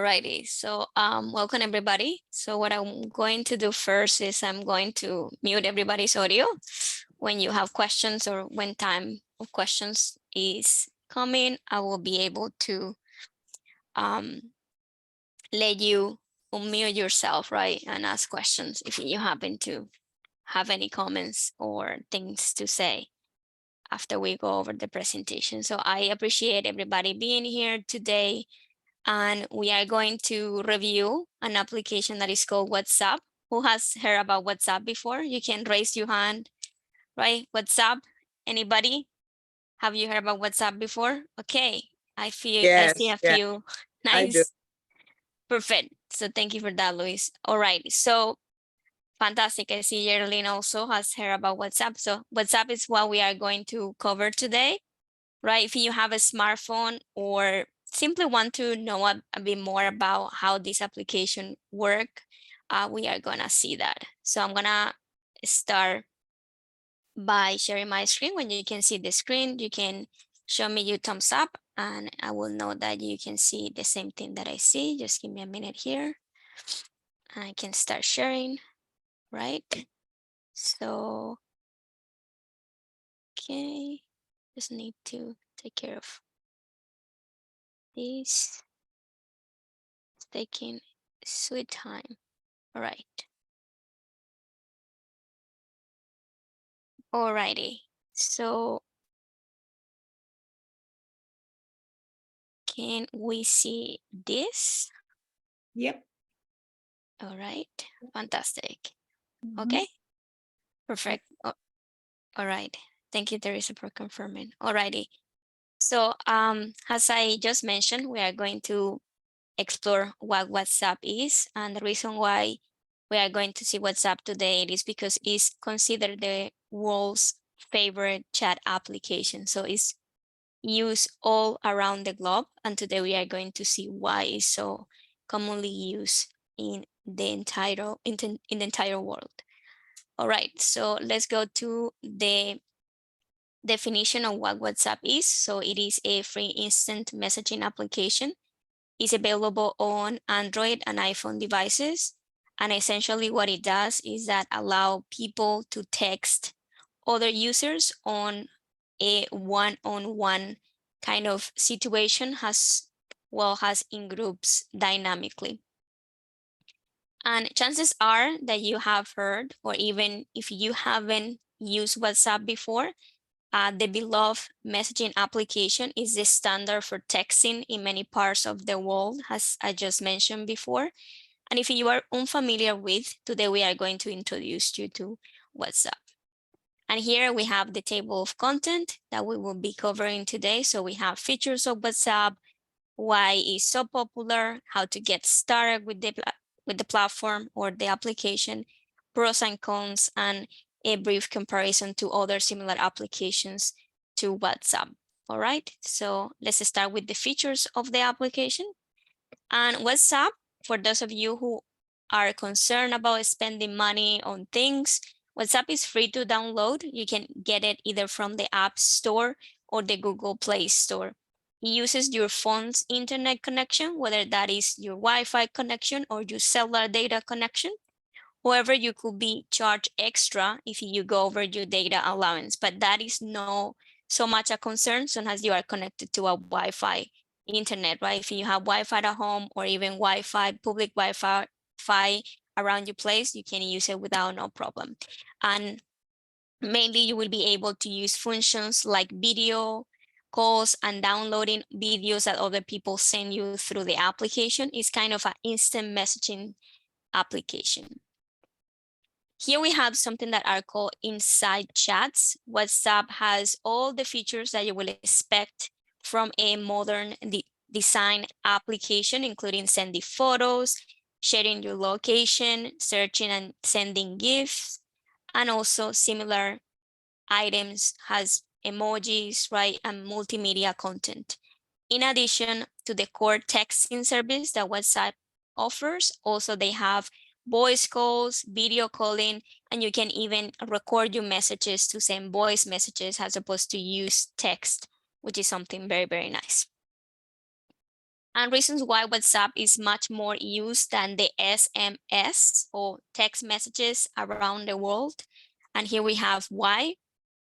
Alrighty, so welcome everybody. So what I'm going to do first is I'm going to mute everybody's audio when you have questions or when time of questions is coming. I will be able to let you unmute yourself, right, and ask questions if you happen to have any comments or things to say after we go over the presentation. So I appreciate everybody being here today. And we are going to review an application that is called WhatsApp. Who has heard about WhatsApp before? You can raise your hand, right? WhatsApp, anybody? Have you heard about WhatsApp before? Okay, I see Yes, a yeah, few. I do. Nice, perfect. So thank you for that, Luis. All right, so fantastic. I see Geraldine also has heard about WhatsApp. So WhatsApp is what we are going to cover today, right? If you have a smartphone or simply want to know a bit more about how this application work, we are gonna see that. So I'm gonna start by sharing my screen. When you can see the screen, you can show me your thumbs up and I will know that you can see the same thing that I see. Just give me a minute here and I can start sharing, right? So, okay, just need to take care of this. It's taking sweet time. All right. Alrighty. So can we see this? Yep. All right. Fantastic. Mhm. Okay. Perfect. All right. Thank you, Teresa, for confirming. Alrighty. So as I just mentioned, we are going to explore what WhatsApp is, and the reason why we are going to see WhatsApp today is because it's considered the world's favorite chat application. So it's used all around the globe, and today we are going to see why it's so commonly used in the entire world. All right, so let's go to the definition of what WhatsApp is. So it is a free instant messaging application. It's available on Android and iPhone devices. And essentially what it does is that allow people to text other users on a one-on-one kind of situation, has in groups dynamically. And chances are that you have heard, or even if you haven't used WhatsApp before, the beloved messaging application is the standard for texting in many parts of the world, as I just mentioned before. And if you are unfamiliar with, today we are going to introduce you to WhatsApp. And here we have the table of content that we will be covering today. So we have features of WhatsApp, why it's so popular, how to get started with the platform or the application, pros and cons, and a brief comparison to other similar applications to WhatsApp. All right, so let's start with the features of the application. And WhatsApp, for those of you who are concerned about spending money on things, WhatsApp is free to download. You can get it either from the App Store or the Google Play Store. It uses your phone's internet connection, whether that is your Wi-Fi connection or your cellular data connection. However, you could be charged extra if you go over your data allowance, but that is no so much a concern as soon as you are connected to a Wi-Fi internet, right? If you have Wi-Fi at home or even Wi-Fi, public Wi-Fi around your place, you can use it without no problem. And mainly you will be able to use functions like video calls and downloading videos that other people send you through the application. Is kind of an instant messaging application. Here we have something that are called inside chats. WhatsApp has all the features that you will expect from a modern design application, including sending photos, sharing your location, searching and sending GIFs, and also similar items has emojis, right, and multimedia content. In addition to the core texting service that WhatsApp offers, also they have voice calls, video calling, and you can even record your messages to send voice messages as opposed to use text, which is something very, very nice. and reasons why WhatsApp is much more used than the SMS or text messages around the world. And here we have why.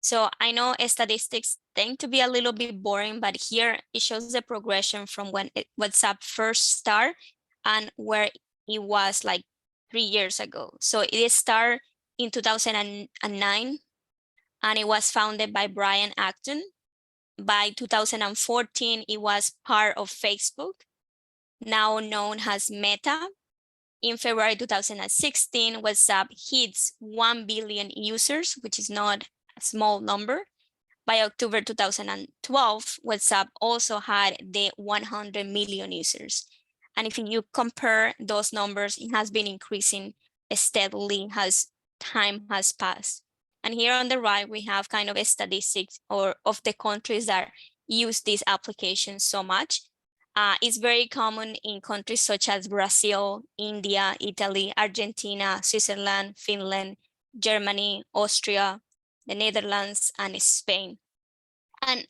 So I know statistics tend to be a little bit boring, but here it shows the progression from when WhatsApp first started and where it was like 3 years ago. So it started in 2009 and it was founded by Brian Acton. By 2014, it was part of Facebook, now known as Meta. In February 2016, WhatsApp hits 1 billion users, which is not a small number. By October 2012, WhatsApp also had the 100 million users. And if you compare those numbers, it has been increasing steadily as time has passed. And here on the right, we have kind of a statistics or of the countries that use these applications so much. It's very common in countries such as Brazil, India, Italy, Argentina, Switzerland, Finland, Germany, Austria, the Netherlands, and Spain. And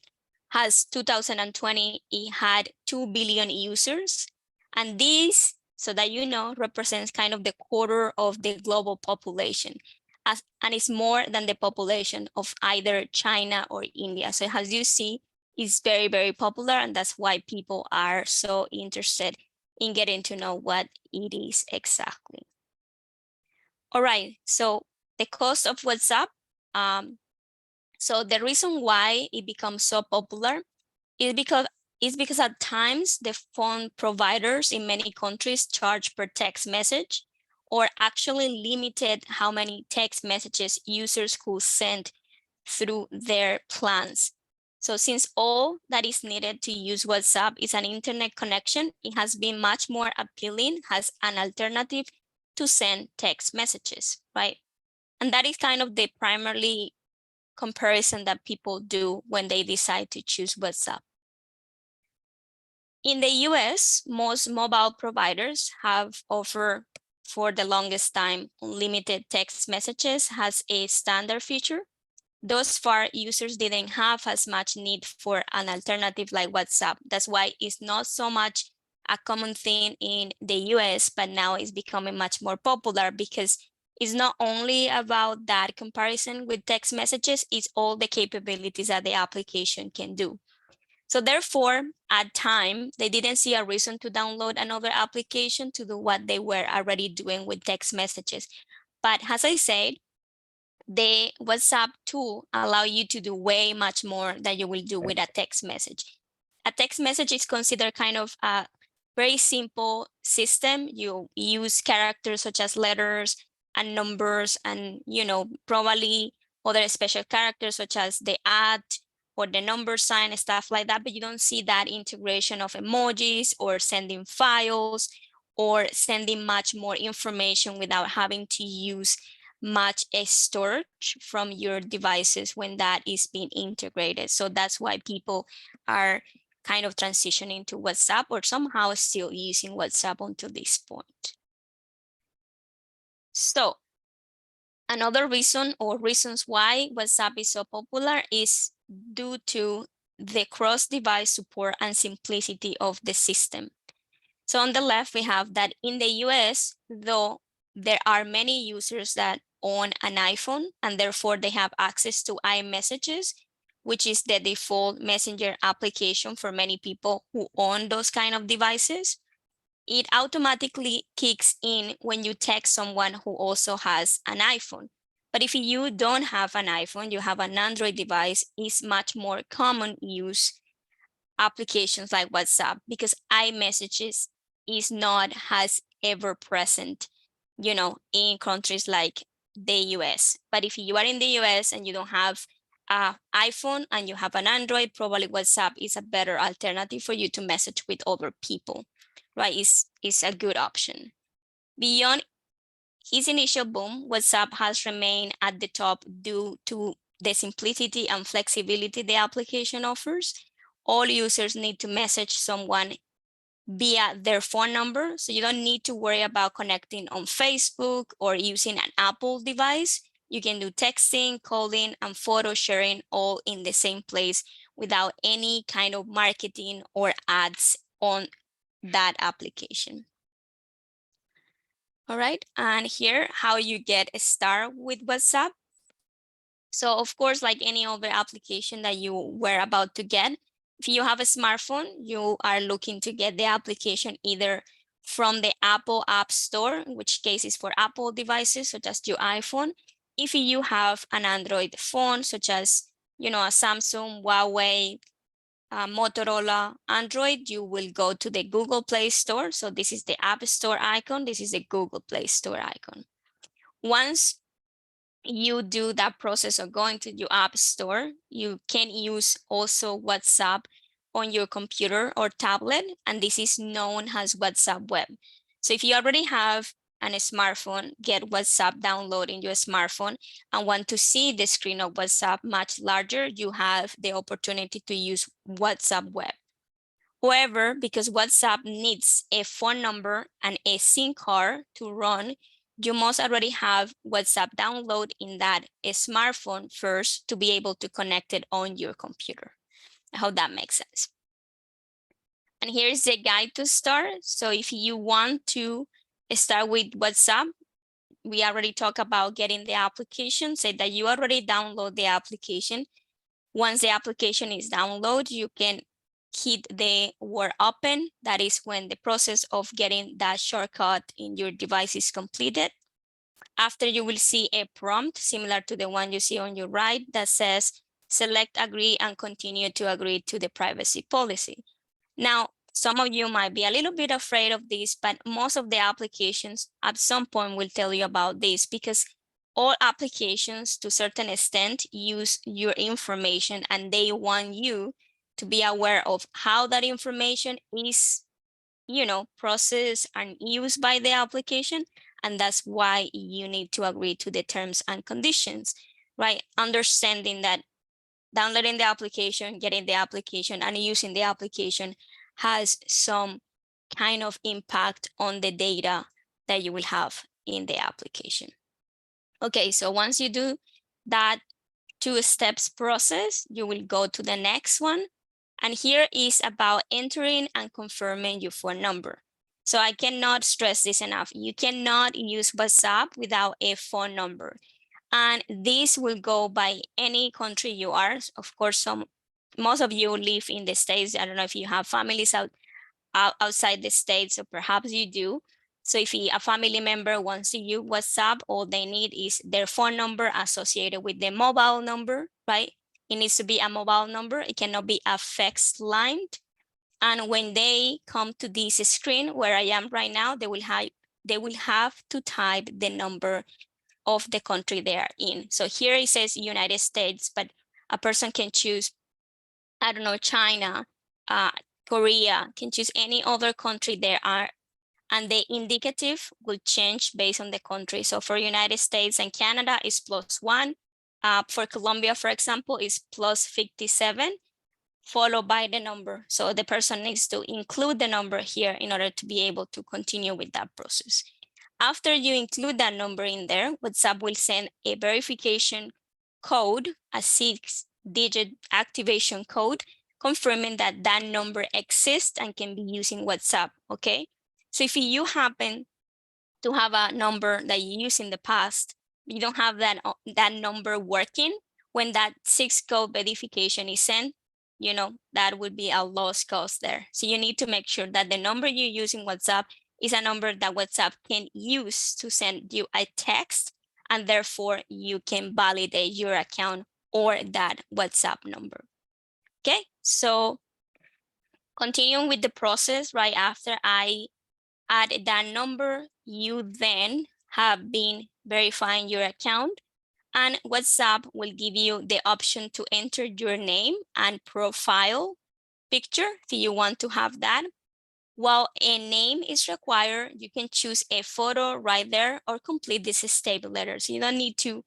has 2020, it had 2 billion users. And this, so that you know, represents kind of the quarter of the global population. And it's more than the population of either China or India. So as you see, it's very, very popular. And that's why people are so interested in getting to know what it is exactly. All right, so the cost of WhatsApp. So the reason why it becomes so popular is because at times the phone providers in many countries charge per text message or actually limited how many text messages users could send through their plans. So since all that is needed to use WhatsApp is an internet connection, it has been much more appealing as an alternative to send text messages, right? And that is kind of the primarily comparison that people do when they decide to choose WhatsApp. In the US, most mobile providers have offered for the longest time unlimited text messages as a standard feature. Thus far, users didn't have as much need for an alternative like WhatsApp. That's why it's not so much a common thing in the US, but now it's becoming much more popular because it's not only about that comparison with text messages, it's all the capabilities that the application can do. So therefore, at time, they didn't see a reason to download another application to do what they were already doing with text messages. But as I said, the WhatsApp tool allow you to do way much more than you will do with a text message. A text message is considered kind of a very simple system. You use characters such as letters and numbers and, probably other special characters such as the at or the number sign and stuff like that, but you don't see that integration of emojis or sending files or sending much more information without having to use much storage from your devices when that is being integrated. So that's why people are kind of transitioning to WhatsApp or somehow still using WhatsApp until this point. So another reason or reasons why WhatsApp is so popular is due to the cross-device support and simplicity of the system. So on the left, we have that in the US, though there are many users that own an iPhone and therefore they have access to iMessages, which is the default messenger application for many people who own those kind of devices. It automatically kicks in when you text someone who also has an iPhone. But if you don't have an iPhone, you have an Android device, it's much more common use applications like WhatsApp because iMessages is not as ever present, in countries like the US. But if you are in the US and you don't have an iPhone and you have an Android, probably WhatsApp is a better alternative for you to message with other people, right? It's a good option. Beyond his initial boom, WhatsApp has remained at the top due to the simplicity and flexibility the application offers. All users need to message someone via their phone number, so you don't need to worry about connecting on Facebook or using an Apple device. You can do texting, calling, and photo sharing all in the same place without any kind of marketing or ads on that application. All right, and here how you get started with WhatsApp. So of course, like any other application that you were about to get, if you have a smartphone, you are looking to get the application either from the Apple App Store, in which case is for Apple devices, such as your iPhone. If you have an Android phone, such as, you know, a Samsung, Huawei, Motorola, Android, you will go to the Google Play Store. So this is the App Store icon. This is the Google Play Store icon. Once you do that process of going to your app store, you can use also WhatsApp on your computer or tablet, and this is known as WhatsApp Web. So if you already have a smartphone, get WhatsApp download in your smartphone and want to see the screen of WhatsApp much larger, you have the opportunity to use WhatsApp Web. However, because WhatsApp needs a phone number and a SIM card to run, you must already have WhatsApp download in that smartphone first to be able to connect it on your computer. I hope that makes sense. And here's the guide to start. So if you want to start with WhatsApp, we already talked about getting the application, say that you already download the application. Once the application is downloaded, you can hit the word open. That is when the process of getting that shortcut in your device is completed. After, you will see a prompt similar to the one you see on your right that says, select agree and continue to agree to the privacy policy. Now, some of you might be a little bit afraid of this, but most of the applications at some point will tell you about this, because all applications to a certain extent use your information, and they want you to be aware of how that information is, you know, processed and used by the application. And that's why you need to agree to the terms and conditions, right? Understanding that downloading the application, getting the application, and using the application has some kind of impact on the data that you will have in the application. Okay, so once you do that 2 steps process, you will go to the next one. And here is about entering and confirming your phone number. So I cannot stress this enough. You cannot use WhatsApp without a phone number. And this will go by any country you are. Of course, most of you live in the States. I don't know if you have families outside the States, or perhaps you do. So if a family member wants to use WhatsApp, all they need is their phone number associated with the mobile number, right? It needs to be a mobile number. It cannot be a fax line. And when they come to this screen where I am right now, they will have to type the number of the country they are in. So here it says United States, but a person can choose, I don't know, China, Korea, can choose any other country there are, and the indicative will change based on the country. So for United States and Canada is +1. For Colombia, for example, is +57, followed by the number. So the person needs to include the number here in order to be able to continue with that process. After you include that number in there, WhatsApp will send a verification code, a 6-digit activation code, confirming that that number exists and can be used in WhatsApp, okay? So if you happen to have a number that you used in the past, you don't have that number working, when that 6-code verification is sent, you know, that would be a lost cause there. So you need to make sure that the number you use in WhatsApp is a number that WhatsApp can use to send you a text, and therefore you can validate your account or that WhatsApp number. Okay, so continuing with the process, right after I add that number, you then have been verifying your account, and WhatsApp will give you the option to enter your name and profile picture if you want to have that. While a name is required, you can choose a photo right there or complete this step letter. So you don't need to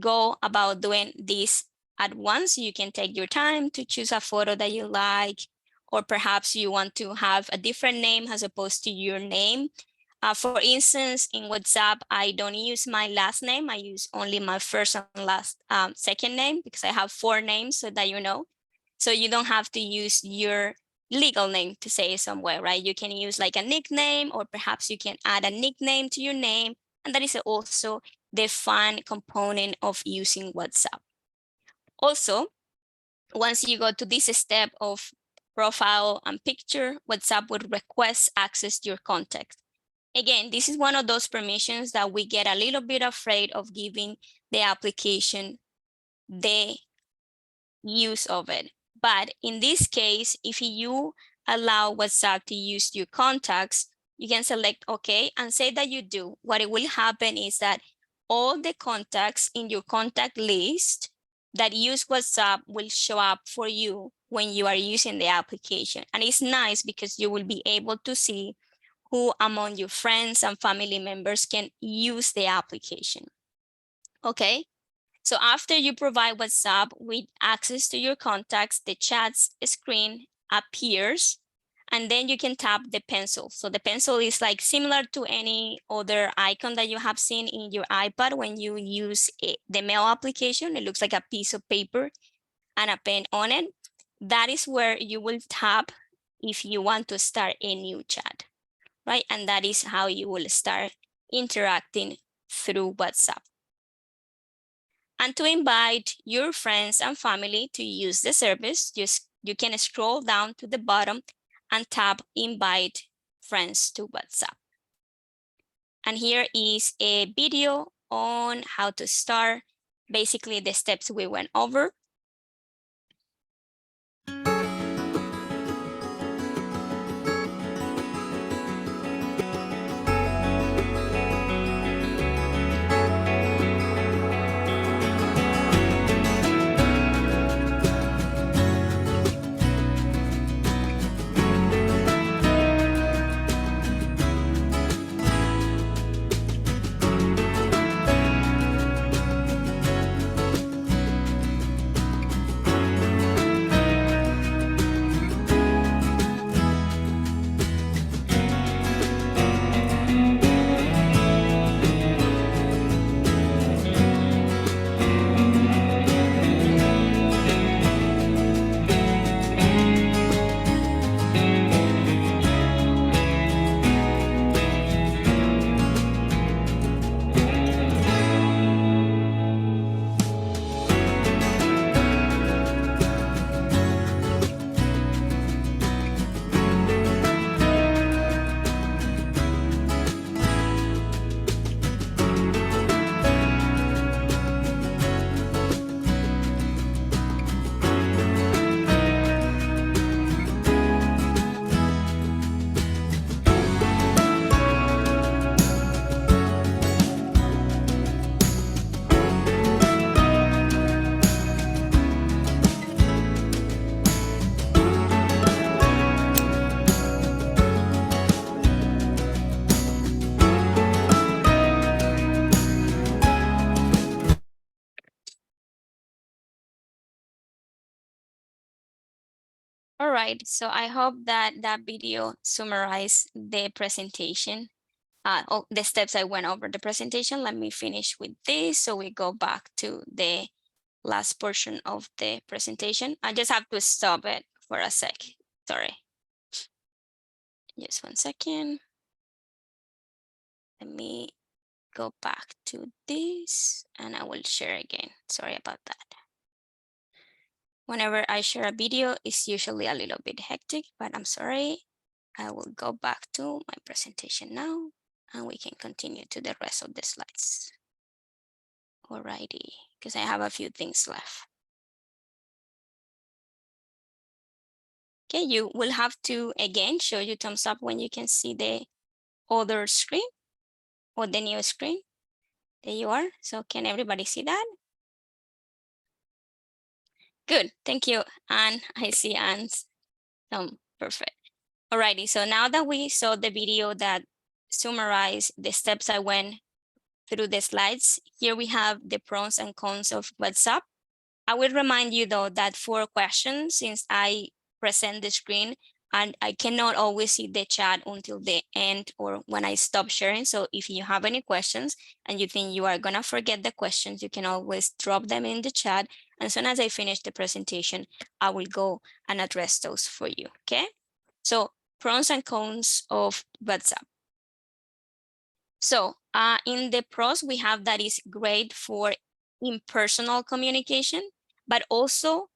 go about doing this at once. You can take your time to choose a photo that you like, or perhaps you want to have a different name as opposed to your name. For instance, in WhatsApp, I don't use my last name. I use only my first and last second name, because I have 4 names, so that you know. So you don't have to use your legal name, to say it somewhere, right? You can use like a nickname, or perhaps you can add a nickname to your name. And that is also the fun component of using WhatsApp. Also, once you go to this step of profile and picture, WhatsApp would request access to your contacts. Again, this is one of those permissions that we get a little bit afraid of giving the application the use of it. But in this case, if you allow WhatsApp to use your contacts, you can select OK and say that you do. What it will happen is that all the contacts in your contact list that use WhatsApp will show up for you when you are using the application. And it's nice because you will be able to see who among your friends and family members can use the application. Okay, so after you provide WhatsApp with access to your contacts, the chats screen appears, and then you can tap the pencil. So the pencil is like similar to any other icon that you have seen in your iPad when you use the mail application. It looks like a piece of paper and a pen on it. That is where you will tap if you want to start a new chat, right? And that is how you will start interacting through WhatsApp. And to invite your friends and family to use the service, you can scroll down to the bottom and tap Invite Friends to WhatsApp. And here is a video on how to start, basically the steps we went over. All right, so I hope that that video summarized the presentation. The steps I went over the presentation. Let me finish with this so we go back to the last portion of the presentation. I just have to stop it for a sec. Sorry. Just 1 second. Let me go back to this and I will share again. Sorry about that. Whenever I share a video, it's usually a little bit hectic, but I'm sorry. I will go back to my presentation now and we can continue to the rest of the slides. Alrighty, because I have a few things left. Okay, you will have to again show you thumbs up when you can see the other screen or the new screen. There you are. So can everybody see that? Good, thank you, Anne. I see Anne's thumb. Perfect. Alrighty, so now that we saw the video that summarized the steps I went through the slides, here we have the pros and cons of WhatsApp. I will remind you though that for questions, since I present the screen and I cannot always see the chat until the end or when I stop sharing. So if you have any questions and you think you are gonna forget the questions, you can always drop them in the chat As soon as I finish the presentation, I will go and address those for you, okay? So pros and cons of WhatsApp. So in the pros, we have that is great for impersonal communication, but also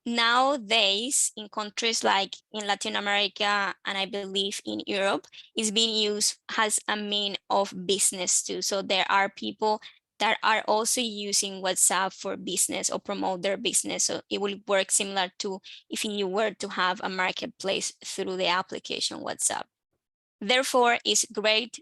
nowadays in countries like in Latin America and I believe in Europe, is being used as a mean of business too. So there are people that are also using WhatsApp for business or promote their business. So it will work similar to if you were to have a marketplace through the application WhatsApp. Therefore, it's great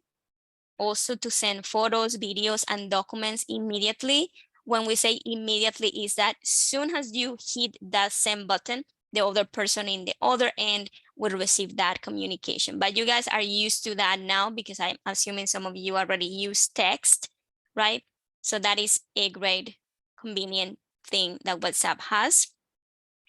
also to send photos, videos, and documents immediately. When we say immediately, is that soon as you hit that send button, the other person in the other end will receive that communication. But you guys are used to that now because I'm assuming some of you already use text, right? So that is a great convenient thing that WhatsApp has.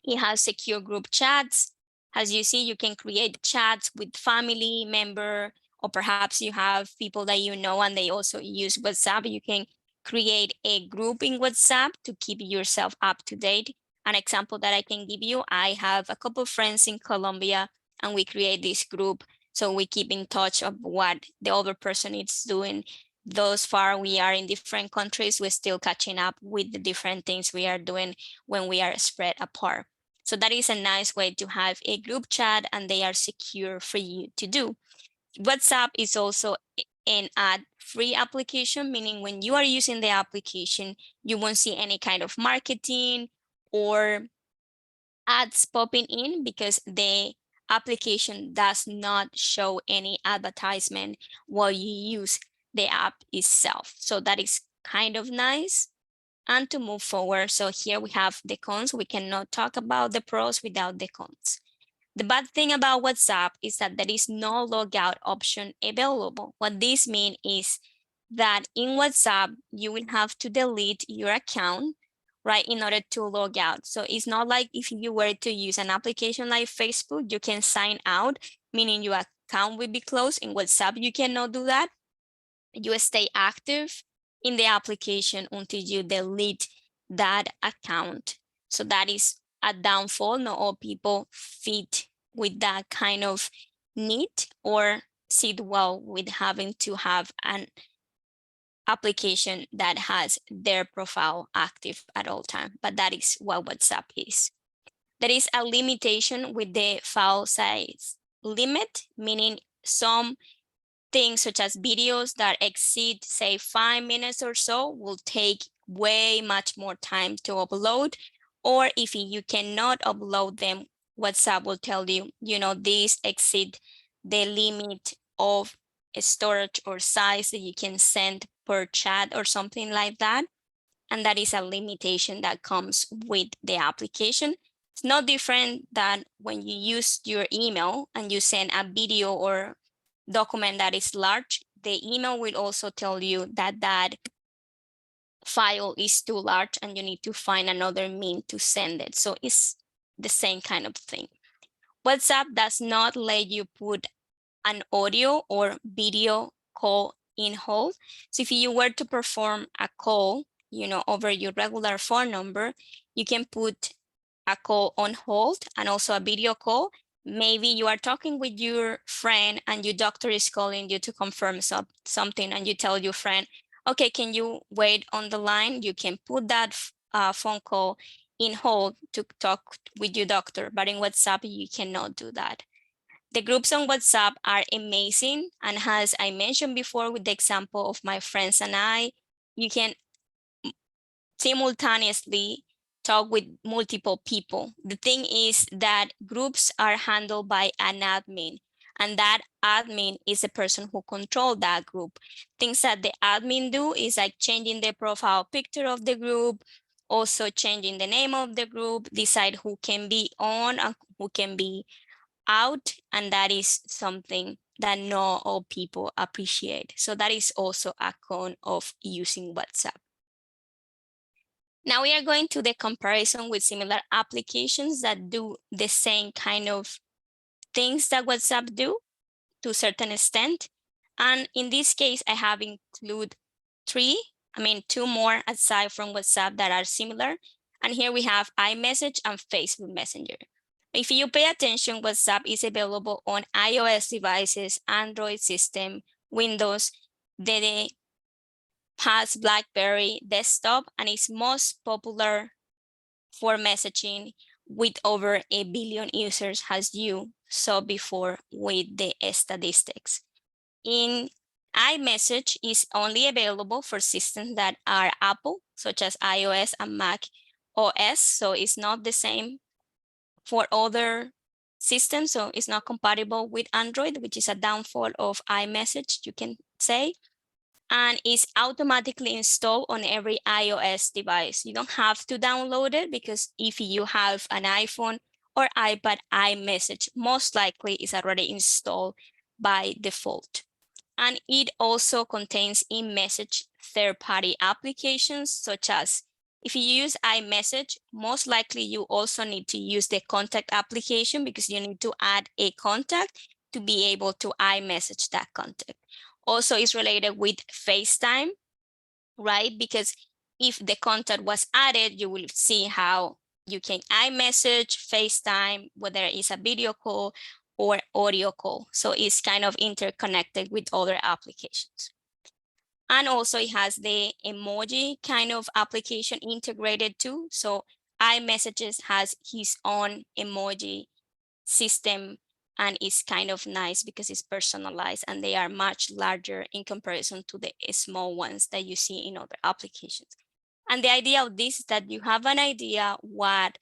It has secure group chats. As you see, you can create chats with family member, or perhaps you have people that you know and they also use WhatsApp. You can create a group in WhatsApp to keep yourself up to date. An example that I can give you, I have a couple of friends in Colombia and we create this group. So we keep in touch of what the other person is doing. Thus far, we are in different countries. We're still catching up with the different things we are doing when we are spread apart. So that is a nice way to have a group chat and they are secure for you to do. WhatsApp is also an ad-free application, meaning when you are using the application, you won't see any kind of marketing or ads popping in because the application does not show any advertisement while you use the app itself. So that is kind of nice. And to move forward, so here we have the cons. We cannot talk about the pros without the cons. The bad thing about WhatsApp is that there is no logout option available. What this means is that in WhatsApp, you will have to delete your account, right, in order to log out. So it's not like if you were to use an application like Facebook, you can sign out, meaning your account will be closed. In WhatsApp, you cannot do that. You stay active in the application until you delete that account. So that is a downfall. Not all people fit with that kind of need or sit well with having to have an application that has their profile active at all time. But that is what WhatsApp is. There is a limitation with the file size limit, meaning some things such as videos that exceed, say, 5 minutes or so will take way much more time to upload. Or if you cannot upload them, WhatsApp will tell you, these exceed the limit of storage or size that you can send per chat or something like that. And that is a limitation that comes with the application. It's no different than when you use your email and you send a video or document that is large, the email will also tell you that that file is too large and you need to find another mean to send it. So it's the same kind of thing. WhatsApp does not let you put an audio or video call in hold. So if you were to perform a call, over your regular phone number, you can put a call on hold and also a video call. Maybe you are talking with your friend and your doctor is calling you to confirm something and you tell your friend, okay, can you wait on the line? You can put that phone call in hold to talk with your doctor, but in WhatsApp, you cannot do that. The groups on WhatsApp are amazing. And as I mentioned before with the example of my friends and I, you can simultaneously talk with multiple people. The thing is that groups are handled by an admin, and that admin is the person who controls that group. Things that the admin do is like changing the profile picture of the group, also changing the name of the group, decide who can be on and who can be out, and that is something that not all people appreciate. So that is also a con of using WhatsApp. Now we are going to the comparison with similar applications that do the same kind of things that WhatsApp do to a certain extent. And in this case, I have included two more aside from WhatsApp that are similar. And here we have iMessage and Facebook Messenger. If you pay attention, WhatsApp is available on iOS devices, Android system, Windows, the past BlackBerry desktop, and is most popular for messaging with over 1 billion users, as you saw before with the statistics. In iMessage is only available for systems that are Apple, such as iOS and Mac OS, so it's not the same for other systems, so it's not compatible with Android, which is a downfall of iMessage, you can say, and is automatically installed on every iOS device. You don't have to download it because if you have an iPhone or iPad, iMessage most likely is already installed by default. And it also contains in-message third-party applications, such as if you use iMessage, most likely you also need to use the contact application because you need to add a contact to be able to iMessage that contact. Also, it's related with FaceTime, right? Because if the contact was added, you will see how you can iMessage, FaceTime, whether it's a video call or audio call. So it's kind of interconnected with other applications. And also it has the emoji kind of application integrated too. So iMessages has his own emoji system and it's kind of nice because it's personalized and they are much larger in comparison to the small ones that you see in other applications. And the idea of this is that you have an idea what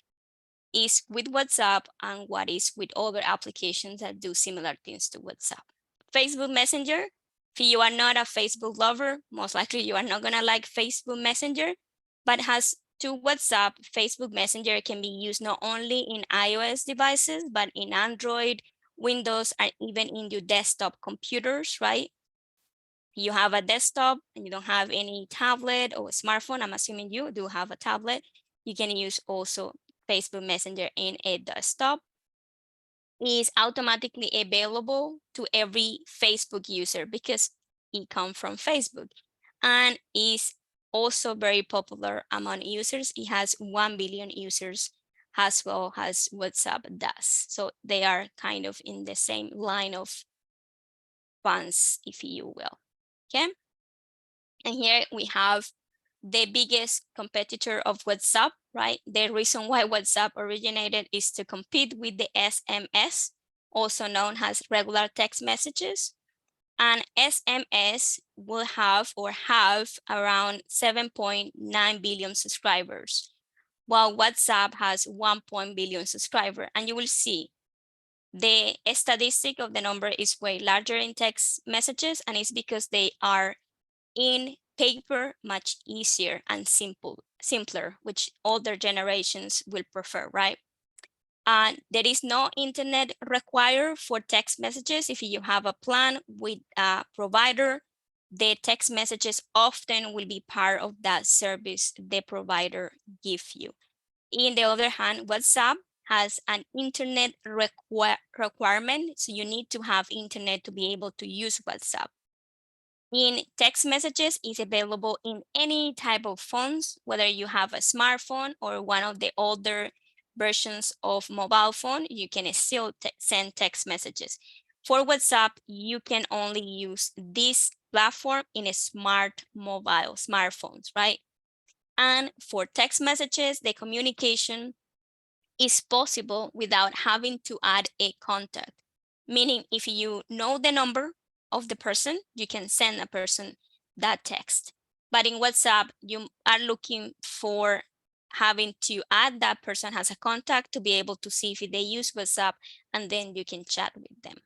is with WhatsApp and what is with other applications that do similar things to WhatsApp. Facebook Messenger, if you are not a Facebook lover, most likely you are not gonna like Facebook Messenger, but has to WhatsApp, Facebook Messenger can be used not only in iOS devices, but in Android, Windows, and even in your desktop computers, right? You have a desktop and you don't have any tablet or smartphone, I'm assuming you do have a tablet, you can use also Facebook Messenger in a desktop. Is automatically available to every Facebook user because it comes from Facebook and is also very popular among users. It has 1 billion users as well as WhatsApp does. So they are kind of in the same line of fans, if you will. Okay. And here we have the biggest competitor of WhatsApp, right? The reason why WhatsApp originated is to compete with the SMS, also known as regular text messages. And SMS will have around 7.9 billion subscribers, while WhatsApp has 1 billion subscribers. And you will see the statistic of the number is way larger in text messages, and it's because they are in paper much easier and simpler, which older generations will prefer, right? And there is no internet required for text messages. If you have a plan with a provider, the text messages often will be part of that service the provider gives you. In the other hand, WhatsApp has an internet requirement, so you need to have internet to be able to use WhatsApp. In text messages is available in any type of phones, whether you have a smartphone or one of the older versions of mobile phone, you can still send text messages. For WhatsApp, you can only use this platform in a smartphones, right? And for text messages, the communication is possible without having to add a contact. Meaning if you know the number of the person, you can send a person that text. But in WhatsApp, you are looking for having to add that person as a contact to be able to see if they use WhatsApp, and then you can chat with them.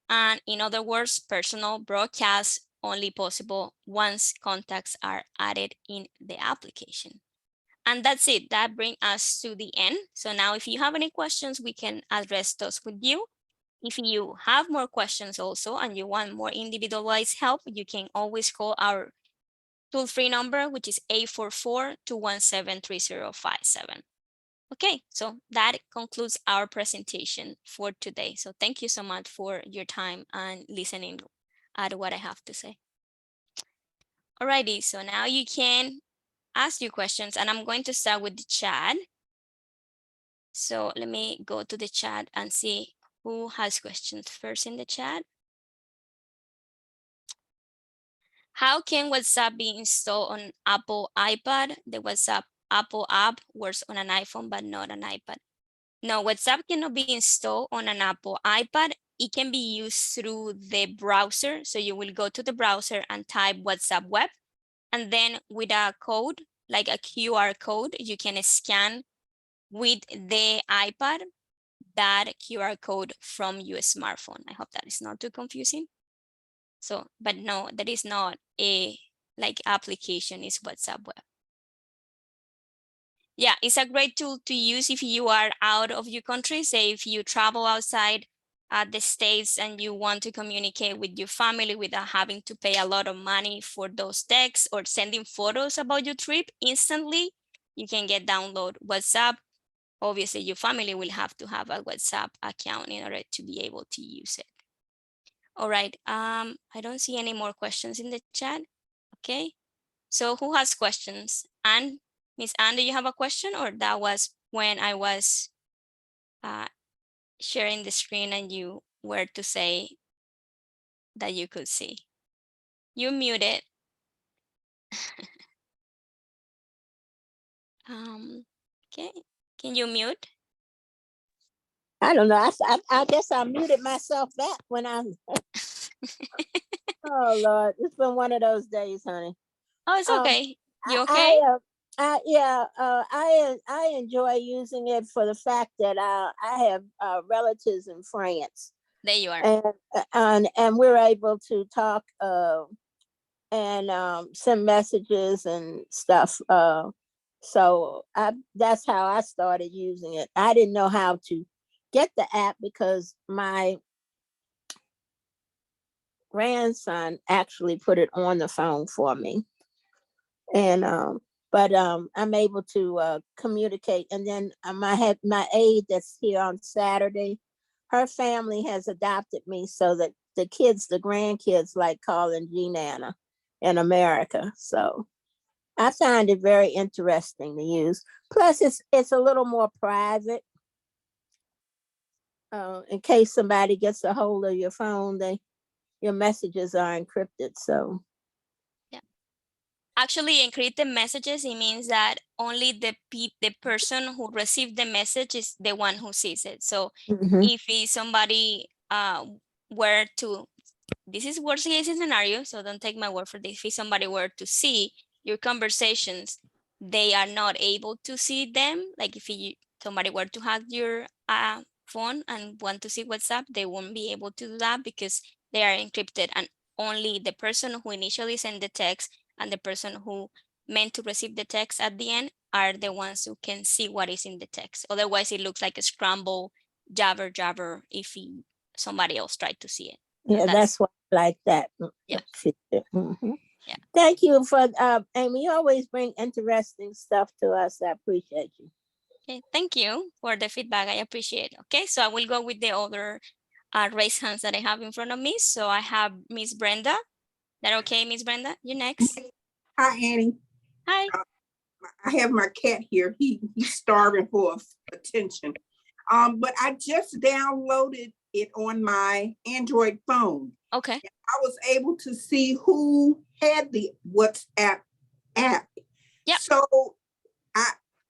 And in other words, personal broadcasts only possible once contacts are added in the application. And that's it. That brings us to the end. So now if you have any questions, we can address those with you. If you have more questions also and you want more individualized help, you can always call our toll-free number, which is 844-217-3057. Okay, so that concludes our presentation for today. So thank you so much for your time and listening at what I have to say. Alrighty, so now you can ask you questions, and I'm going to start with the chat. So let me go to the chat and see who has questions first in the chat. How can WhatsApp be installed on Apple iPad? The WhatsApp Apple app works on an iPhone, but not an iPad. No, WhatsApp cannot be installed on an Apple iPad. It can be used through the browser. So you will go to the browser and type WhatsApp web. And then with a code, like a QR code, you can scan with the iPad that QR code from your smartphone. I hope that is not too confusing. So, but no, that is not a like application, is WhatsApp web. Yeah, it's a great tool to use if you are out of your country. Say if you travel outside the States and you want to communicate with your family without having to pay a lot of money for those texts or sending photos about your trip instantly, you can download WhatsApp. Obviously, your family will have to have a WhatsApp account in order to be able to use it. All right, I don't see any more questions in the chat. Okay, so who has questions? And Miss Anne, do you have a question, or that was when I was sharing the screen and you were to say that you could see? You muted. Okay, can you mute? I don't know. I guess I muted myself back when I. Oh Lord, it's been one of those days, honey. Oh, it's okay. You okay? I enjoy using it for the fact that I have relatives in France. There you are. And we're able to talk and send messages and stuff. So that's how I started using it. I didn't know how to get the app because my grandson actually put it on the phone for me. And but I'm able to communicate. And then my aide that's here on Saturday, her family has adopted me, so that the grandkids like calling G Nana in America. So I find it very interesting to use. Plus, it's a little more private. In case somebody gets a hold of your phone, your messages are encrypted. So yeah, actually, encrypted messages, it means that only the person who received the message is the one who sees it. So if somebody were to, this is worst case scenario, so don't take my word for this. If somebody were to see your conversations, they are not able to see them. Like if somebody were to hack your phone and want to see WhatsApp, they won't be able to do that because they are encrypted, and only the person who initially sent the text and the person who meant to receive the text at the end are the ones who can see what is in the text. Otherwise, it looks like a scramble jabber if somebody else tried to see it. Yeah, that's why I like that. Yeah. Yeah. Thank you for Amy. You always bring interesting stuff to us. I appreciate you. Okay, thank you for the feedback. I appreciate it. Okay, so I will go with the other raised hands that I have in front of me. So I have Miss Brenda. That okay, Miss Brenda? You next. Hi, Annie. Hi. I have my cat here. He's starving for attention. But I just downloaded it on my Android phone. Okay. I was able to see who had the WhatsApp app. Yeah. So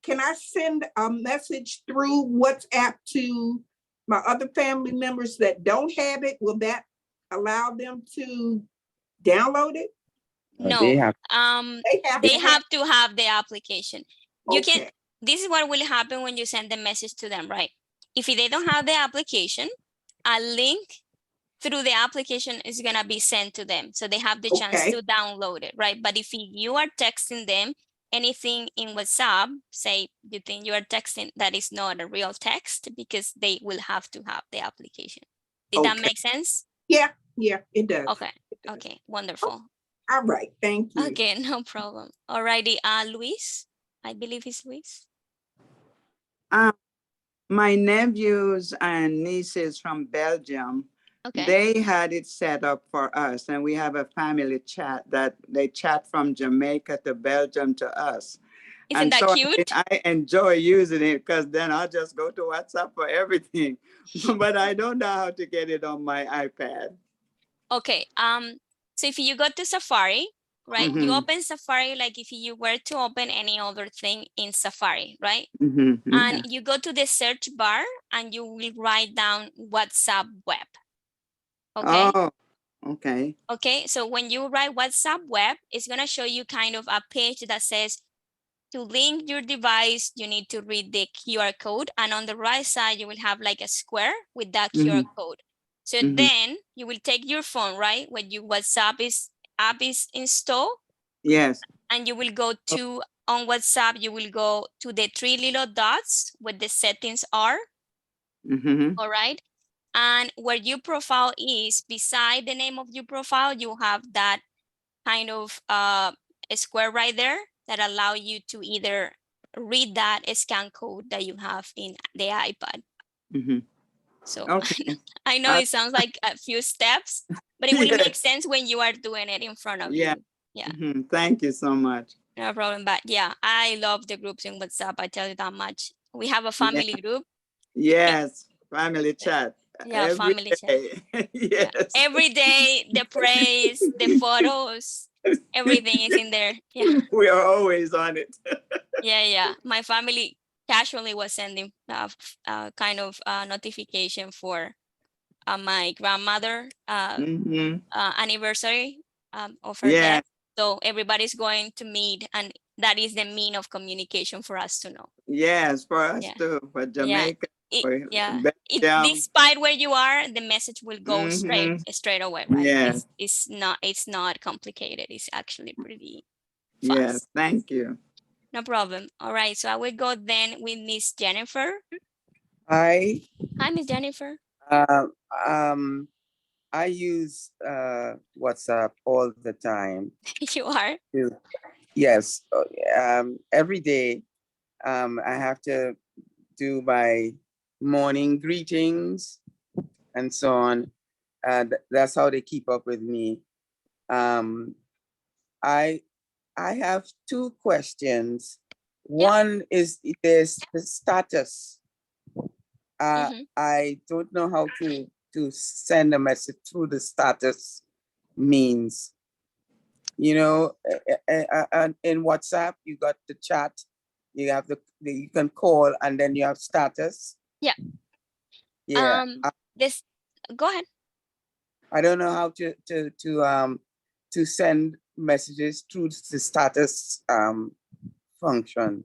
can I send a message through WhatsApp to my other family members that don't have it? Will that allow them to download it? No, they have to have the application. You Okay. can, this is what will happen when you send the message to them, right? If they don't have the application, a link through the application is gonna be sent to them. So they have the chance to download it, right? But if you are texting them anything in WhatsApp, say you think you are texting that is not a real text, because they will have to have the application. Did that make sense? Yeah, it does. Okay, wonderful. All right, thank you. Okay, no problem. Alrighty, Luis, I believe it's Luis. My nephews and nieces from Belgium Okay. They had it set up for us, and we have a family chat that they chat from Jamaica to Belgium to us. Isn't And that so cute? I enjoy using it because then I'll just go to WhatsApp for everything. But I don't know how to get it on my iPad. Okay. So if you go to Safari, right? You Mm-hmm. open Safari like if you were to open any other thing in Safari, right? Mm-hmm. And Yeah. you go to the search bar and you will write down WhatsApp web. Okay. Oh, okay. Okay. So when you write WhatsApp web, it's going to show you kind of a page that says to link your device, you need to read the QR code. And on the right side, you will have like a square with that QR Mm-hmm. code. So Mm-hmm. then you will take your phone, right? When your WhatsApp app is installed, Yes. and you will go to on WhatsApp, you will go to the three little dots where the settings are. Mm-hmm. All right. And where your profile is, beside the name of your profile, you have that kind of a square right there that allow you to either read that scan code that you have in the iPad. Mm-hmm. So Okay. I know I, it sounds like a few steps, but it will make yes. sense when you are doing it in front of Yeah. you. Yeah, Mm-hmm. Thank you so much. no problem. But yeah, I love the groups in WhatsApp. I tell you that much. We have a Yeah. family group. Yes. Family chat Yeah, every family chat. day. Yeah, Yes. every day the praise, the photos, everything is in there. Yeah. We are always on it. Yeah. My family casually was sending kind of notification for my grandmother Mm-hmm. anniversary of her Yeah. death. So everybody's going to meet, and that is the mean of communication for us to know. Yes, for us Yeah, too. For yeah, Jamaica, for It Belgium. despite where you are, the message will go Mm-hmm. straight away, right? Yes. It's not complicated. It's actually pretty Yes. fast. Thank you. No problem. All right, so I will go then with Miss Jennifer. I Hi, Miss Jennifer. uh, um I use WhatsApp all the time. You are. to- Yes, every day. I have to do my morning greetings and so on. That's how they keep up with me. Um, I I have two questions. Yep. One is there's the status. Mm-hmm. I don't know how to send a message through the status means. You know, in WhatsApp, you got the chat, you have you can call, and then you have status. Yeah. Yeah, This. Go ahead. I don't know how to send messages through the status function.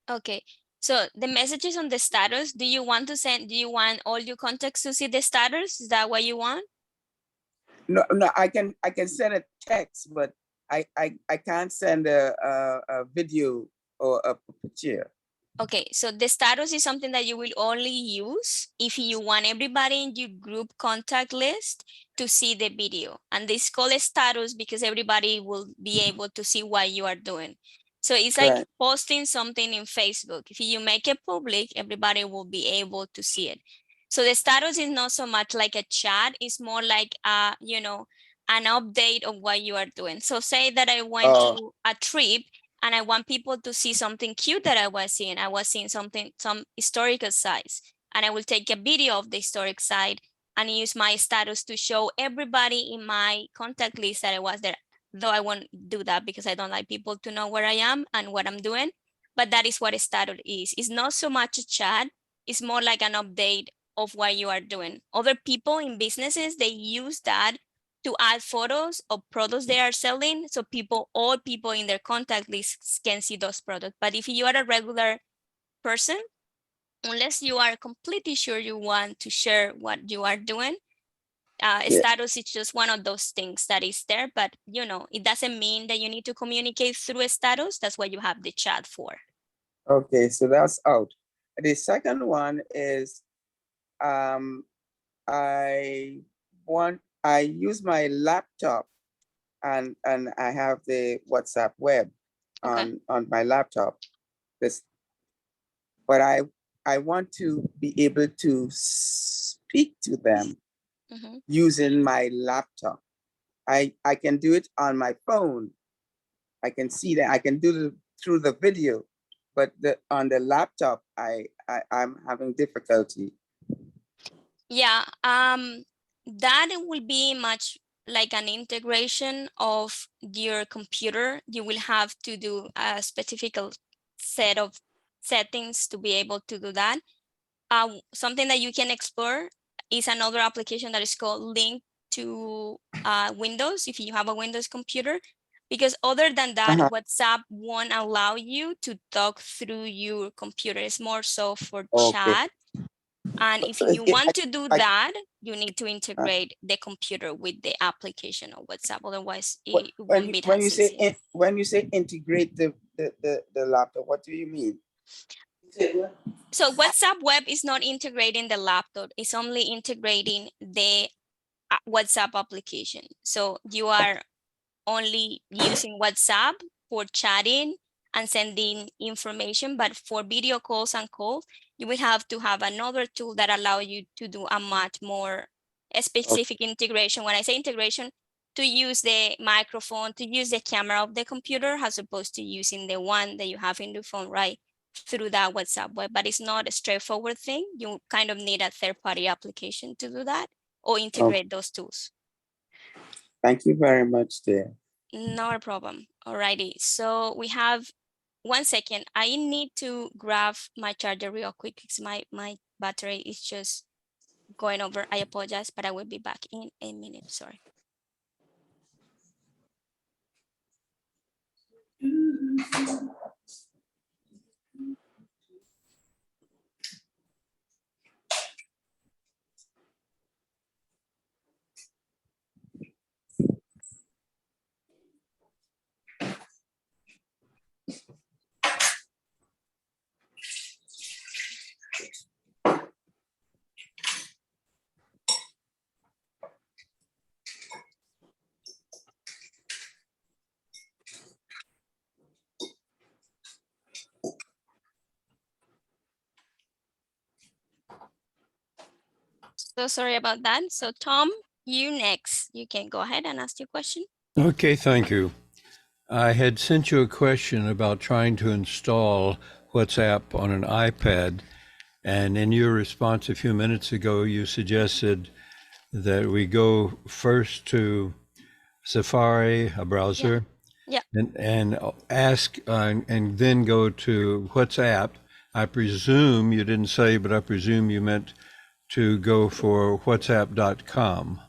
Okay. So the messages on the status, do you want to send, do you want all your contacts to see the status? Is that what you want? No, I can send a text, but I can't send a video or a picture. Okay, so the status is something that you will only use if you want everybody in your group contact list to see the video. And this called a status because everybody will be able to see what you are doing. So it's like Right. posting something in Facebook. If you make it public, everybody will be able to see it. So the status is not so much like a chat, it's more like an update of what you are doing. So say that I went Oh, to a trip and I want people to see something cute that I was seeing. I was seeing some historical sites, and I will take a video of the historic site and use my status to show everybody in my contact list that I was there. Though I won't do that because I don't like people to know where I am and what I'm doing. But that is what a status is. It's not so much a chat. It's more like an update of what you are doing. Other people in businesses, they use that to add photos of products they are selling, so all people in their contact lists can see those products. But if you are a regular person, unless you are completely sure you want to share what you are doing, yeah. status is just one of those things that is there. But it doesn't mean that you need to communicate through a status. That's what you have the chat for. Okay, so that's out. The second one is um, I use my laptop and I have the WhatsApp web Okay. on my laptop. This, but I want to be able to speak to them Mhm. using my laptop. I can do it on my phone. I can see that I can do it through the video, but on the laptop, I'm having difficulty. Yeah, that will be much like an integration of your computer. You will have to do a specific set of settings to be able to do that. Something that you can explore is another application that is called Link to Windows if you have a Windows computer. Because other than that, Uh-huh. WhatsApp won't allow you to talk through your computer. It's more so for Okay. chat. And if you want to do that, you need to integrate the computer with the application of WhatsApp. Otherwise, it won't be when as you say easy. when you say integrate the laptop, what do you mean? So WhatsApp web is not integrating the laptop. It's only integrating the WhatsApp application. So you are only using WhatsApp for chatting and sending information, but for video calls and calls, you will have to have another tool that allow you to do a much more specific integration. When I say integration, to use the microphone, to use the camera of the computer, as opposed to using the one that you have in the phone, right? Through that WhatsApp web, but it's not a straightforward thing. You kind of need a third-party application to do that or Okay. integrate those tools. Thank you very much, dear. Not a problem. Alrighty. So we have 1 second. I need to grab my charger real quick because my battery is just going over. I apologize, but I will be back in a minute. Sorry. So sorry about that. So Tom, you next. You can go ahead and ask your question. Okay, thank you. I had sent you a question about trying to install WhatsApp on an iPad, and in your response a few minutes ago, you suggested that we go first to Safari, a browser, Yeah. and ask, and then go to WhatsApp. I presume you didn't say, but I presume you meant to go for WhatsApp.com.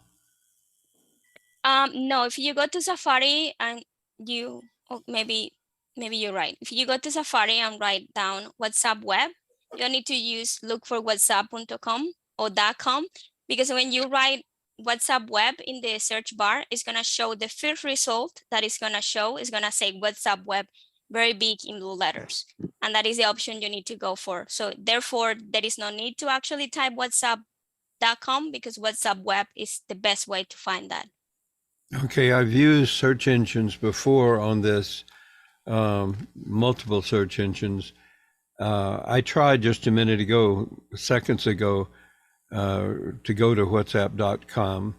No, if you go to Safari and you, oh, maybe you're right. If you go to Safari and write down WhatsApp web, you don't need to look for whatsapp.com or .com, because when you write WhatsApp web in the search bar, it's gonna show the first result that is gonna show is gonna say WhatsApp web very big in blue letters. And that is the option you need to go for. So therefore, there is no need to actually type whatsapp.com because WhatsApp web is the best way to find that. Okay, I've used search engines before on this, multiple search engines. I tried just a minute ago, seconds ago, to go to whatsapp.com,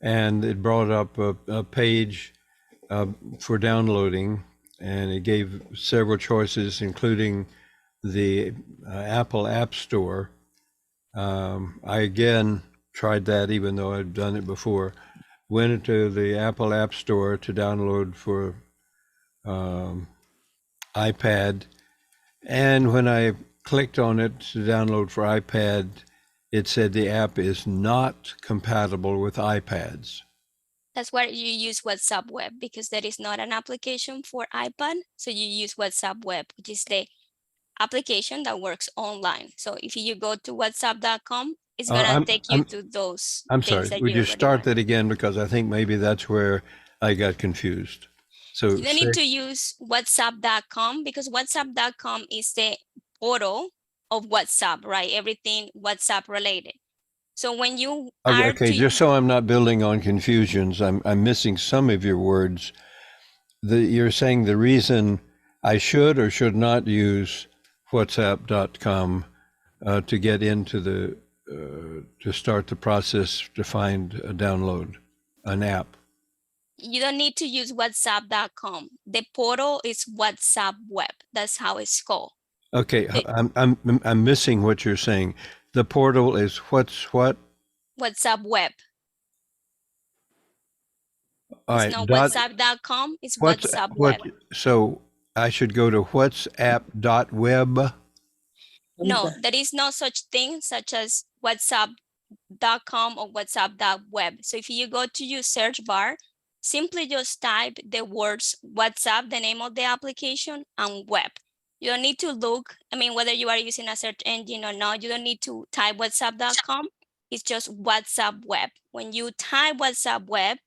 and it brought up a page for downloading, and it gave several choices, including the Apple App Store. I again tried that, even though I'd done it before. Went into the Apple App Store to download for iPad, and when I clicked on it to download for iPad, it said the app is not compatible with iPads. That's why you use WhatsApp web, because there is not an application for iPad. So you use WhatsApp web, which is the application that works online. So if you go to whatsapp.com, it's gonna take you to those I'm things sorry, that would you you already start learned. that again? Because I think maybe that's where I got confused. So You don't need to use whatsapp.com because whatsapp.com is the portal of WhatsApp, right? Everything WhatsApp related. So when you are okay, to, just so I'm not building on confusions, I'm missing some of your words. You're saying the reason I should or should not use whatsapp.com to get into the to start the process to find a download, an app? You don't need to use WhatsApp.com. The portal is WhatsApp web. That's how it's called. Okay, The I'm missing what you're saying. The portal is what? WhatsApp web. All It's right, not WhatsApp.com. It's WhatsApp what? web. So I should go to whatsapp.web. No, there is no such thing such as WhatsApp.com or WhatsApp.web. So if you go to your search bar, simply just type the words WhatsApp, the name of the application, and web. You don't need to look, I mean, whether you are using a search engine or not, you don't need to type WhatsApp.com. It's just WhatsApp web. When you type WhatsApp web,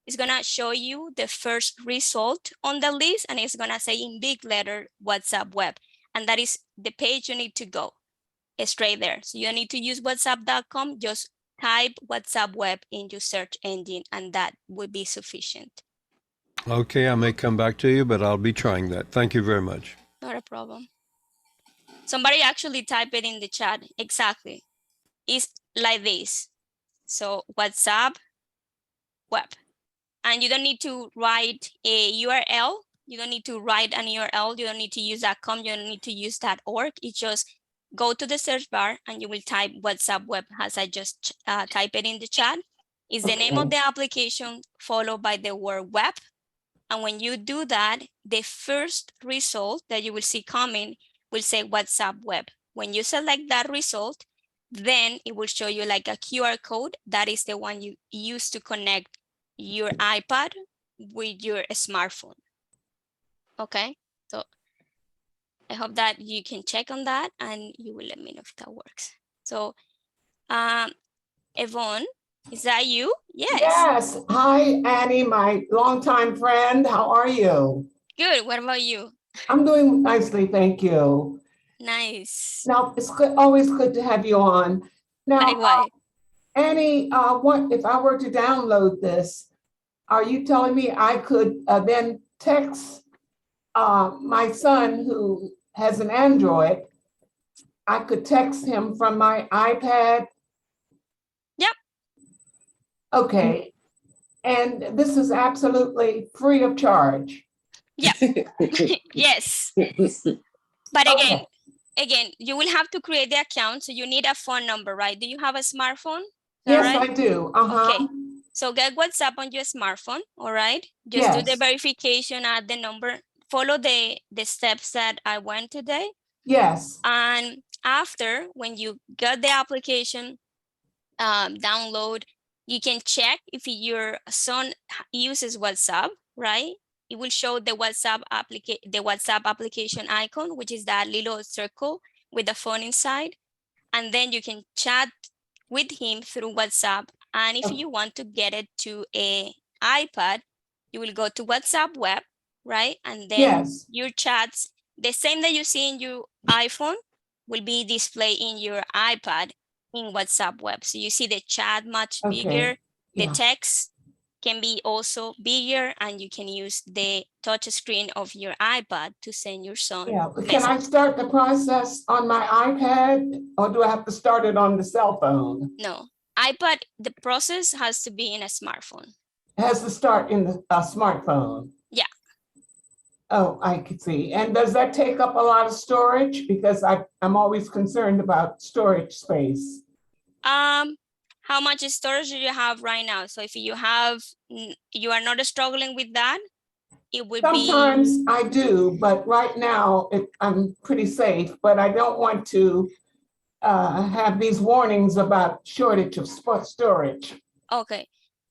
it's gonna show you the first result on the list, and it's gonna say in big letter WhatsApp web. And that is the page you need to go straight there. So you don't need to use WhatsApp.com, just type WhatsApp web in your search engine, and that would be sufficient. Okay, I may come back to you, but I'll be trying that. Thank you very much. Not a problem. Somebody actually type it in the chat. Exactly. It's like this. So WhatsApp web. And you don't need to write a URL. You don't need to write an URL. You don't need to use .com. You don't need to use .org. It's just go to the search bar and you will type WhatsApp web as I just type it in the chat. Is the name of the application followed by the word web. And when you do that, the first result that you will see coming will say WhatsApp web. When you select that result, then it will show you like a QR code. That is the one you use to connect your iPad with your smartphone. Okay, so I hope that you can check on that and you will let me know if that works. So Yvonne, is that you? Yes. Yes. Hi, Annie, my longtime friend. How are you? Good. What about you? I'm doing nicely, thank you. Nice. Now, it's good, always good to have you on. Now, Likewise. Annie, what if I were to download this? Are you telling me I could then text my son who has an Android? I could text him from my iPad? Yep. Okay. And this is absolutely free of charge. Yep. Yes. But again, you will have to create the account. So you need a phone number, right? Do you have a smartphone? Yes, right? I do. Okay. So get WhatsApp on your smartphone, all right? Just do the Yes. verification, add the number, follow the steps that I went today. Yes. And after, when you get the application download, you can check if your son uses WhatsApp, right? It will show the WhatsApp application icon, which is that little circle with the phone inside. And then you can chat with him through WhatsApp. And if you want to get it to a iPad, you will go to WhatsApp web, right? And then Yes. your chats, the same that you see in your iPhone, will be displayed in your iPad in WhatsApp web. So you see the chat much bigger, the Yeah. text can be also bigger, and you can use the touch screen of your iPad to send your son Yeah. Can messages. I start the process on my iPad or do I have to start it on the cell phone? No, iPad, the process has to be in a smartphone. It has to start in the smartphone. Yeah. Oh, I can see. And does that take up a lot of storage? Because I'm always concerned about storage space. How much storage do you have right now? So if you are not struggling with that, it would Sometimes be. I do, but right now I'm pretty safe, but I don't want to have these warnings about shortage of storage. Okay.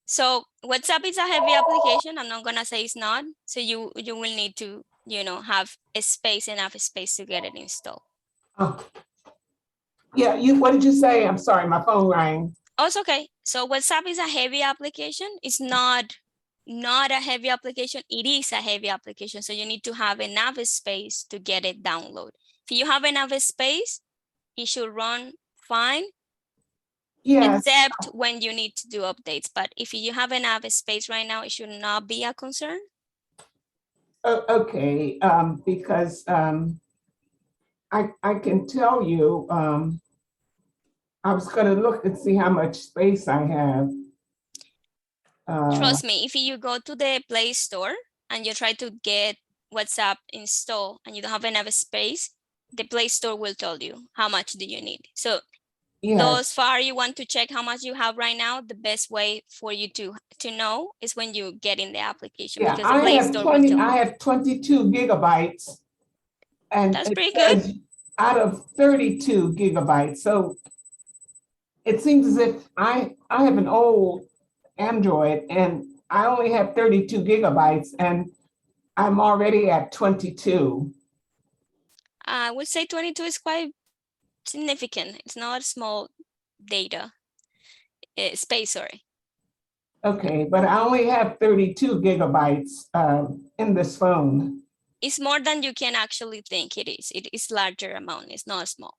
So WhatsApp is a heavy application. I'm not gonna say it's not. So you will need to, have enough space to get it installed. Oh. Yeah, what did you say? I'm sorry, my phone rang. Oh, it's okay. So WhatsApp is a heavy application. It's not a heavy application. It is a heavy application. So you need to have enough space to get it download. If you have enough space, it should run fine. Yes. Except when you need to do updates. But if you have enough space right now, it should not be a concern. Okay, because I can tell you, I was gonna look and see how much space I have. Trust me, if you go to the Play Store and you try to get WhatsApp installed and you don't have enough space, the Play Store will tell you how much do you need. So Yes, thus far you want to check how much you have right now, the best way for you to know is when you get in the application, yeah, because the I Play have Store will 20, tell I you. have 22 gigabytes. And That's it pretty good. says out of 32 gigabytes. So it seems as if I have an old Android and I only have 32 gigabytes and I'm already at 22. I would say 22 is quite significant. It's not small data space, sorry. Okay, but I only have 32 gigabytes in this phone. It's more than you can actually think it is. It is larger amount. It's not small.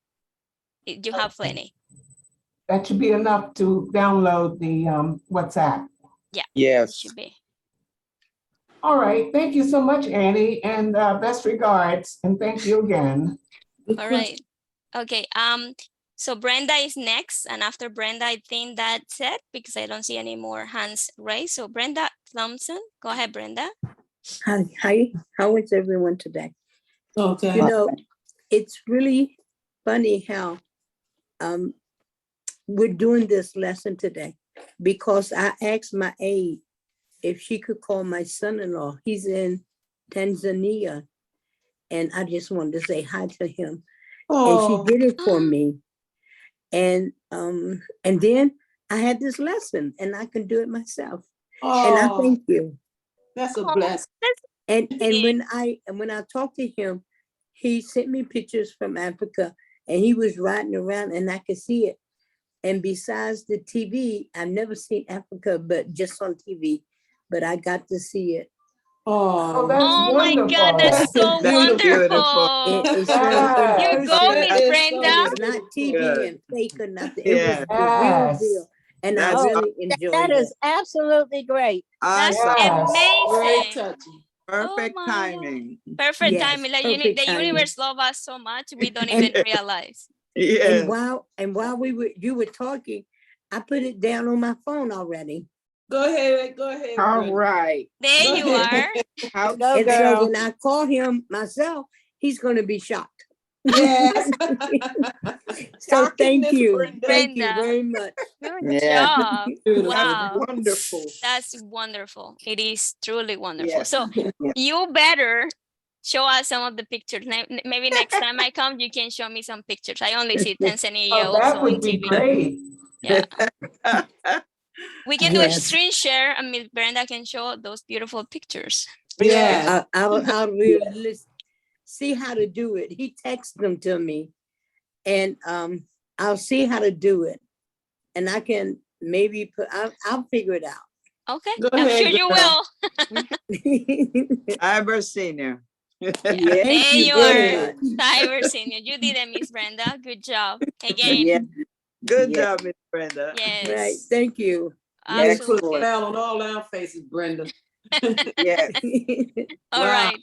You have plenty. That should be enough to download the WhatsApp. It Yes. should be. All right, thank you so much, Annie, and best regards, and thank you again. All right. Okay. So Brenda is next, and after Brenda, I think that's it because I don't see any more hands raised. So Brenda Thompson, go ahead, Brenda. Hi, how is everyone today? Okay. You know, it's really funny how we're doing this lesson today because I asked my aide if she could call my son-in-law. He's in Tanzania, and I just wanted to say hi to him. And she did it for me. And then I had this lesson, and I can do it myself. And I thank you. That's a Oh, blessing. that's And when I talked to him, he sent me pictures from Africa, and he was riding around, and I could see it. And besides the TV, I've never seen Africa, but just on TV. But I got to see it. Oh, Oh, that's oh my God, wonderful. that's so That's beautiful. wonderful. It's really in Yes. You go, person. Miss Brenda. It's not TV Good. and fake or nothing. It was Yeah. the real Yes. deal. And I That's really enjoyed That it. is absolutely great. That's Awesome. Yes. very amazing. touching. Perfect Oh my God. timing. Perfect Yes, timing. Like perfect the timing. universe loves us so much we don't And- even realize. Yes. And while you were talking, I put it down on my phone already. Go ahead. All Brenda. right. There Go you ahead. are. How, Go, and so girl. when I call him myself, he's going to be shocked. Yes. So Talking thank Miss you. Brenda. Thank you Brenda. very much. Good Yeah. job. Beautiful. Wow. Wonderful. That's wonderful. It is truly wonderful. Yes. So Yeah. you better show us some of the pictures. Maybe next time I come, you can show me some pictures. I only see Tanzania Oh, also that on would be TV. great. Yeah. We can do a Yes. screen share and Miss Brenda can show those beautiful pictures. Yes. I'll really see how to do it. He texted them to me, and I'll see how to do it, and I can maybe I'll figure it out. Okay, Go I'm ahead, sure you girl. will. Cyber senior. Thank There you you very are, much. Cyber Senior. You did it, Miss Brenda. Good job. Again, Yeah, Good Yeah. job, Miss Brenda. yes. right. Thank you. You put a Absolutely. smile on all our faces, Brenda. Yes. All Wow. right.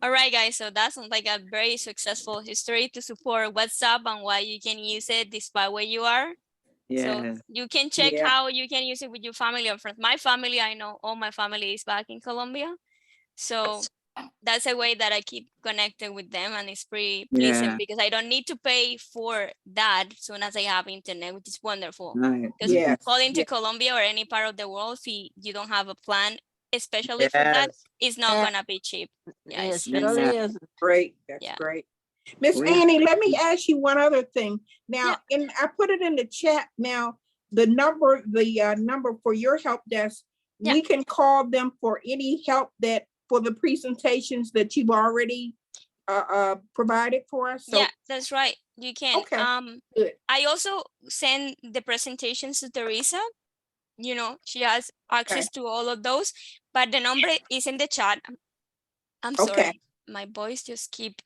All right, guys. So that sounds like a very successful history to support WhatsApp and why you can use it despite where you are. So Yes. you can check Yeah. how you can use it with your family or friends. My family, I know all my family is back in Colombia. So that's a way that I keep connected with them, and it's pretty pleasing Yeah. because I don't need to pay for that as soon as I have internet, which is wonderful. Right. Because Yeah. calling to Yeah. Colombia or any part of the world, if you don't have a plan, especially for that, Yes. it's not Yeah. gonna be cheap. Yeah, It it's surely Yeah. is. Great. That's Yeah. great. Miss We- Annie, let me ask you one other thing. Now, I put it in the chat now, the number for your help desk, Yeah. we can call them for any help for the presentations that you've already provided for us. So, yeah, that's right. You can. Okay, good. I also send the presentations to Teresa. You know, she has access to all of those, but the number is in the chat. I'm Okay. sorry, my voice just keep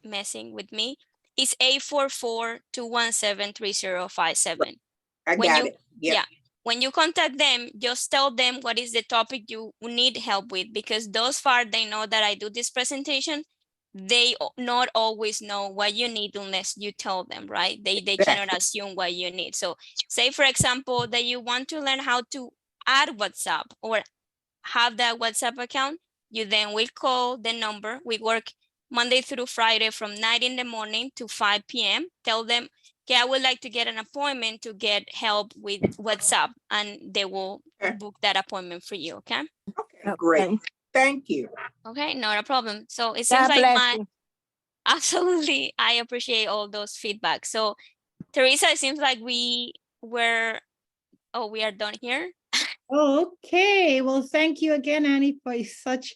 messing with me. It's 844-217-3057. I When got you- it. Yeah. When you contact them, just tell them what is the topic you need help with, because thus far they know that I do this presentation. they not always know what you need unless you tell them, right? They cannot assume what you need. So say, for example, that you want to learn how to add WhatsApp or have that WhatsApp account, you then will call the number. We work Monday through Friday from 9 in the morning to 5 p.m. Tell them, okay, I would like to get an appointment to get help with WhatsApp, and they will book that appointment for you, okay? Okay, great. Okay. Thank you. Okay, not a problem. So it seems God like bless you. absolutely, I appreciate all those feedback. So Teresa, it seems like we are done here. Okay, well, thank you again, Annie, for such,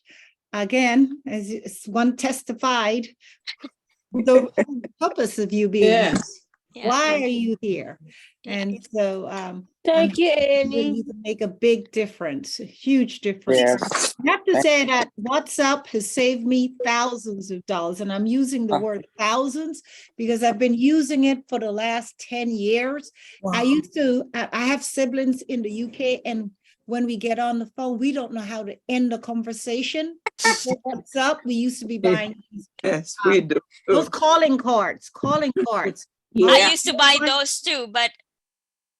again, as one testified, the purpose of you being here. Yes. Yeah. Why are you here? Yeah. And so Thank you, really Annie. you can make a big difference, a huge difference. Yes. I have to say that WhatsApp has saved me thousands of dollars, and I'm using the word thousands because I've been using it for the last 10 years. I have siblings in the UK, and when we get on the phone, we don't know how to end a conversation. Before WhatsApp, we used to be buying Yes, we do. those calling cards. I Yeah. used to buy those too, but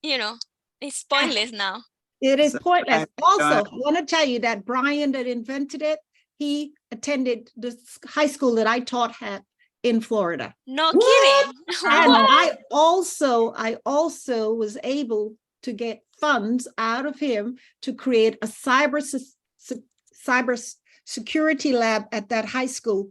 you know, it's pointless now. It is So pointless. I Also, I want to tell you that Brian that invented it, he attended the high school that I taught at in Florida. No What? kidding. And What? I also was able to get funds out of him to create a cyber security lab at that high school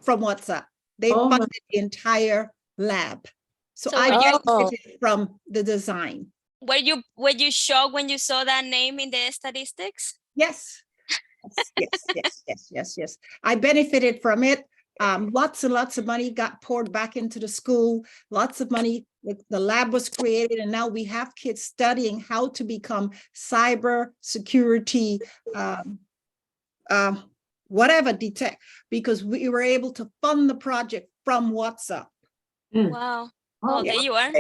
from WhatsApp. They Oh my- funded the entire lab. So So I were you- benefited from the design. Were you shocked when you saw that name in the statistics? Yes. Yes. I benefited from it. Lots and lots of money got poured back into the school. Lots of money. The lab was created, and now we have kids studying how to become cyber security, whatever detect, because we were able to fund the project from WhatsApp. Wow. Oh, there you are.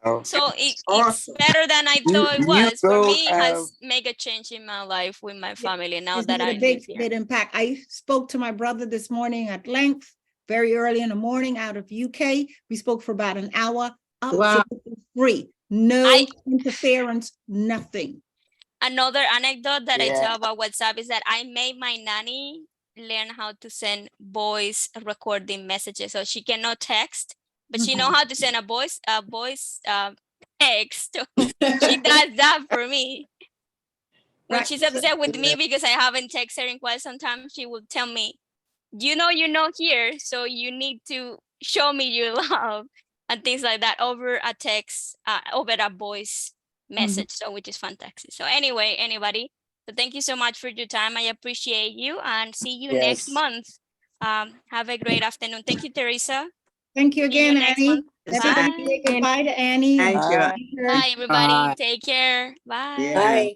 Oh, So it's Awesome. better than I thought it you was. For go, me, it has made a change in my life with my family now It's that made I a live here. big impact. I spoke to my brother this morning at length, very early in the morning out of UK. We spoke for about an hour, absolutely free, no interference, nothing. Another anecdote that I Yeah. tell about WhatsApp is that I made my nanny learn how to send voice recording messages. So she cannot text, but she know how to send a voice text. So she does that for me. When Right. she's upset with me because I haven't texted her in quite some time, she will tell me, you're not here, so you need to show me your love and things like that over a text, over a voice message. So which is fantastic. So anyway, anybody, so thank you so much for your time. I appreciate you, and see you next Yes. month. Have a great afternoon. Thank you, Teresa. Thank you See you again, next Annie. month. Everybody Bye. say goodbye to Annie. Thank you. Bye. Bye, everybody. Bye. Take care. Bye. Yeah. Bye.